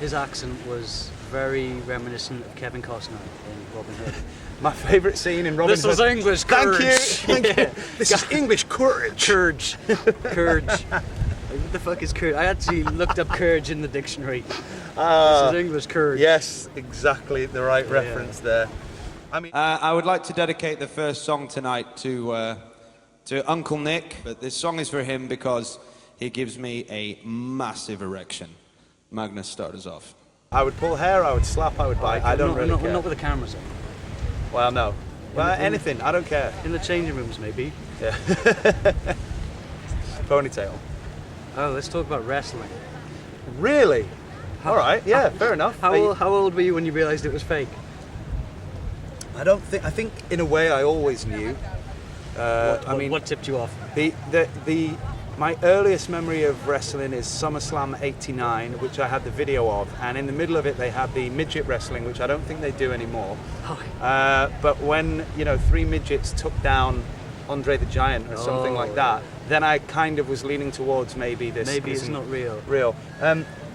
His accent was very reminiscent of Kevin Costner in Robin Hood. My favourite scene in Robin Hood. This is English Curge. Thank you. This is English Curge. Curge. What the fuck is Curge? I actually looked up Curge in the dictionary. This is English Curge. Yes, exactly the right reference there. I mean, I would like to dedicate the first song tonight to Uncle Nick, but this song is for him because he gives me a massive erection. Magnus, start us off. I would pull hair, I would slap, I would bite. I don't really care. Not with the cameras on. Well, no. Well, anything. I don't care. In the changing rooms, maybe. Yeah. Ponytail. Oh, let's talk about wrestling. Really? All right. Yeah. Fair enough. How old were you when you realised it was fake? I think in a way I always knew. What tipped you off? My earliest memory of wrestling is SummerSlam '89, which I had the video of, and in the middle of it they had the midget wrestling, which I don't think they do anymore. But when 3 midgets took down Andre the Giant or something like that, then I kind of was leaning towards maybe this. Maybe it's not real.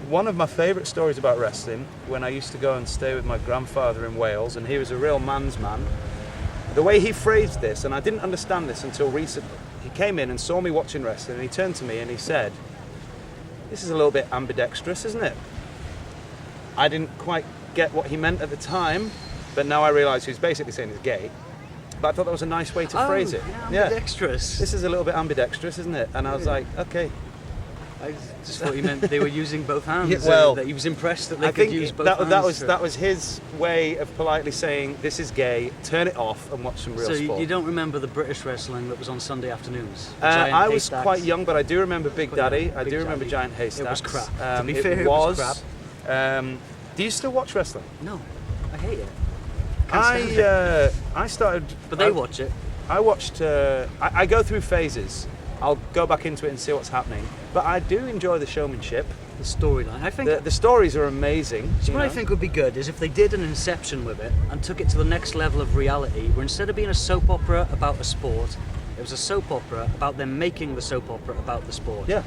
One of my favourite stories about wrestling, when I used to go and stay with my grandfather in Wales, and he was a real man's man, the way he phrased this, and I didn't understand this until recently, he came in and saw me watching wrestling, and he turned to me and he said, "This is a little bit ambidextrous, isn't it?" I didn't quite get what he meant at the time, but now I realise he was basically saying he's gay. But I thought that was a nice way to phrase it. Yeah, ambidextrous. This is a little bit ambidextrous, isn't it? And I was like, okay. I just thought he meant they were using both hands. Yeah, well, that he was impressed that they could use both hands. That was his way of politely saying, "This is gay. Turn it off and watch some real sport." So you don't remember the British wrestling that was on Sunday afternoons? I was quite young, but I do remember Big Daddy. I do remember Giant Haystacks. It was crap. To be fair, it was crap. Do you still watch wrestling? No, I hate it. I started. But they watch it. I watched. I go through phases. I'll go back into it and see what's happening. But I do enjoy the showmanship. The storyline. I think the stories are amazing. So what I think would be good is if they did an Inception with it and took it to the next level of reality, where instead of being a soap opera about a sport, it was a soap opera about them making the soap opera about the sport. Yeah.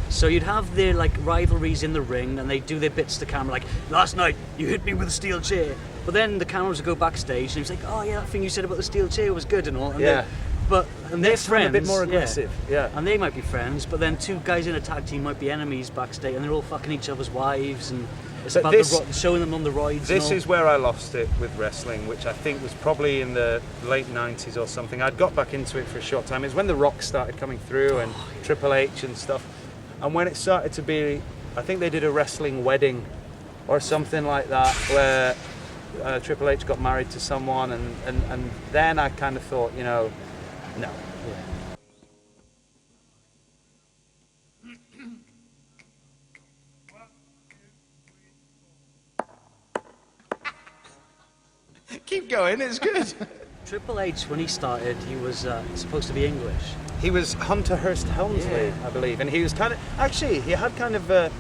So you'd have their rivalries in the ring, and they'd do their bits to camera, like, "Last night you hit me with a steel chair." But then the cameras would go backstage, and he was like, "Oh yeah, that thing you said about the steel chair was good and all." And they're friends. A bit more aggressive. Yeah. And they might be friends, but then 2 guys in a tag team might be enemies backstage, and they're all fucking each other's wives, and it's about showing them on the rides. This is where I lost it with wrestling, which I think was probably in the late '90s or something. I'd got back into it for a short time. It was when The Rock started coming through and Triple H and stuff. And when it started to be, I think they did a wrestling wedding or something like that, where Triple H got married to someone, and then I kind of thought, no. Yeah. Keep going, it's good. Triple H, when he started, he was supposed to be English. He was Hunter Hearst Helmsley, I believe, and he was he had kind of a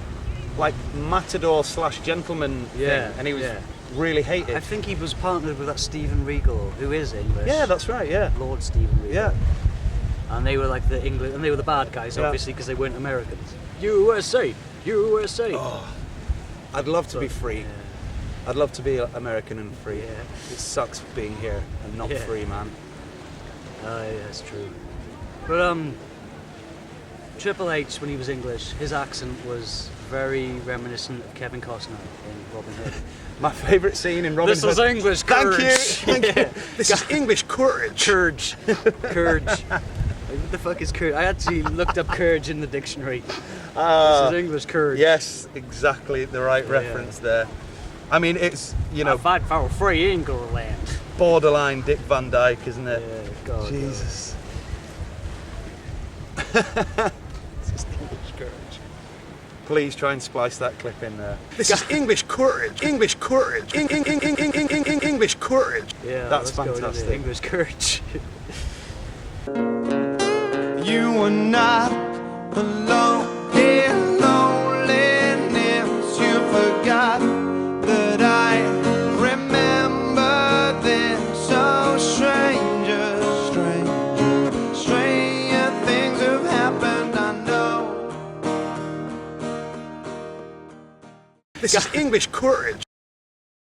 matador / gentleman thing, and he was really hated. I think he was partnered with that Steven Regal, who is English. Yeah, that's right. Yeah, Lord Steven Regal. Yeah, and they were like the English, and they were the bad guys, obviously, because they weren't Americans. USA, USA. Oh, I'd love to be free. Yeah. I'd love to be American and free. Yeah. It sucks being here and not free, man. Yeah, that's true. But Triple H, when he was English, his accent was very reminiscent of Kevin Costner in Robin Hood. My favourite scene in Robin Hood. This is English Curge. Thank you. This is English Curge. Curge. What the fuck is Curge? I actually looked up Curge in the dictionary. This is English Curge. Yes, exactly the right reference there. I mean, it's, I fight for free England. Borderline Dick Van Dyke, isn't it? Yeah, God. Jesus. This is English Courage. Please try and splice that clip in there. This is English Courage. English Courage. English Courage. Yeah, that's fantastic. English Courage. You were not alone in loneliness. You forgot that I remember this. So stranger things have happened, I know. This is English courage.